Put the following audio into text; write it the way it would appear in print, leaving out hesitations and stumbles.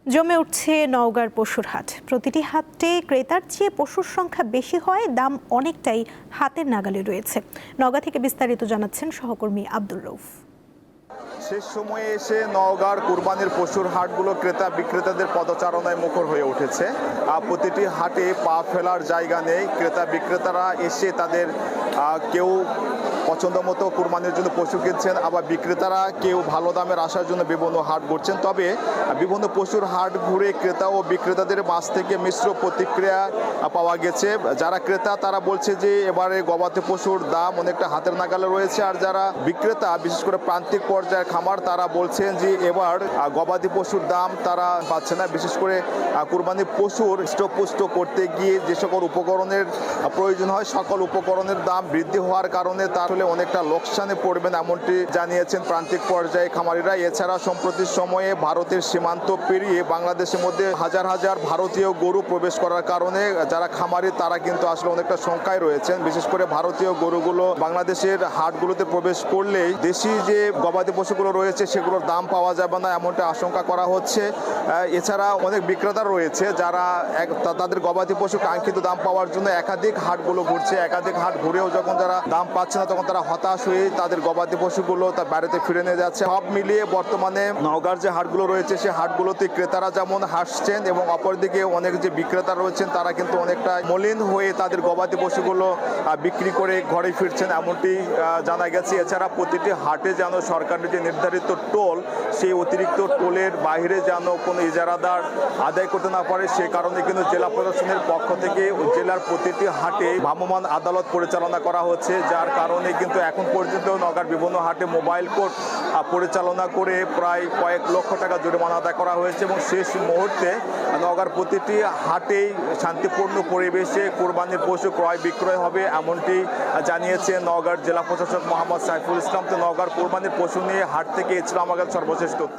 জমে উঠছে নওগাঁর পশুর হাট। প্রতিটি হাটে ক্রেতার চেয়ে পশুর সংখ্যা বেশি হয়, দাম অনেকটাই হাতের নাগালে রয়েছে। নওগাঁ থেকে বিস্তারিত জানাচ্ছেন সহকর্মী আব্দুল রউফ। শেষ সময়ে এসে নওগাঁর কুরবানির পশুর হাটগুলো ক্রেতা বিক্রেতাদের পদচারণায় মুখর হয়ে উঠেছে। প্রতিটি হাটে পা ফেলার জায়গা নেই। ক্রেতা বিক্রেতারা এসে তাদের কেউ পছন্দ মতো কুরবানির জন্য পশু কিনছেন, আবার বিক্রেতারা কেউ ভালো দামের আসার জন্য বিভিন্ন হাট ঘুরছেন। তবে বিভিন্ন পশুর হাট ঘুরে ক্রেতা ও বিক্রেতাদের মাঝ থেকে মিশ্র প্রতিক্রিয়া পাওয়া গেছে। যারা ক্রেতা তারা বলছে যে এবারে গবাদি পশুর দাম অনেকটা হাতের নাগালে রয়েছে, আর যারা বিক্রেতা বিশেষ করে প্রান্তিক পর্যায়ের খামার তারা বলছেন যে এবার গবাদি পশুর দাম তারা পাচ্ছে না। বিশেষ করে কুরবানি পশুর হৃষ্টপুষ্ট করতে গিয়ে যে সকল উপকরণের প্রয়োজন হয় সকল উপকরণের দাম বৃদ্ধি হওয়ার কারণে তার হলে অনেকটা লোকসানে পড়বেন, এমনটি জানিয়েছেন প্রান্তিক পর্যায়ে খামারিরা। এছাড়া সম্প্রতি সময়ে ভারতের সীমান্ত পেরিয়ে বাংলাদেশের মধ্যে হাজার হাজার ভারতীয় গরু প্রবেশ করার কারণে যারা খামারি তারা কিন্তু আসলে অনেকটা শঙ্কায় রয়েছেন। বিশেষ করে ভারতীয় গরুগুলো বাংলাদেশের হাটগুলোতে প্রবেশ করলেই দেশি যে গবাদি পশুগুলো রয়েছে সেগুলোর দাম পাওয়া যাবে না, এমনটা আশঙ্কা করা হচ্ছে। এছাড়া অনেক বিক্রেতা রয়েছে যারা তাদের গবাদি পশু কাঙ্ক্ষিত দাম পাওয়ার জন্য একাধিক হাটগুলো ঘুরছে। একাধিক হাট ঘুরেও যখন যারা দাম পাচ্ছে না তখন তারা হতাশ হয়ে তাদের গবাদি পশুগুলো তার বাড়িতে ফিরে নিয়ে যাচ্ছে। সব মিলিয়ে বর্তমানে নওগাঁর যে হাটগুলো রয়েছে সেই হাটগুলোতে ক্রেতারা যেমন হাসছেন এবং অপরদিকে অনেক যে বিক্রেতা রয়েছেন তারা কিন্তু অনেকটা মলিন হয়ে তাদের গবাদি পশুগুলো বিক্রি করে ঘরে ফিরছেন, এমনটি জানা গেছে। এছাড়া প্রতিটি হাটে যেন সরকারের যে নির্ধারিত টোল সেই অতিরিক্ত টোলের বাইরে যেন কোনো ইজারাদার আদায় করতে না পারে সে কারণে কিন্তু জেলা প্রশাসনের পক্ষ থেকে জেলার প্রতিটি হাটে ভ্রাম্যমাণ আদালত পরিচালনা করা হচ্ছে, যার কারণে কিন্তু এখন পর্যন্ত নওগাঁর বিভিন্ন হাটে মোবাইল কোর্ট পরিচালনা করে প্রায় কয়েক লক্ষ টাকা জরিমানা আদায় করা হয়েছে। এবং শেষ মুহূর্তে নওগাঁর প্রতিটি হাটেই শান্তিপূর্ণ পরিবেশে কোরবানির পশু ক্রয় বিক্রয় হবে, এমনটি জানিয়েছে নওগাঁর জেলা প্রশাসক মোহাম্মদ সাইফুল ইসলাম। তো নওগাঁর কোরবানির পশু নিয়ে হাট থেকে ছিল আমাদের সর্বশেষ তথ্য।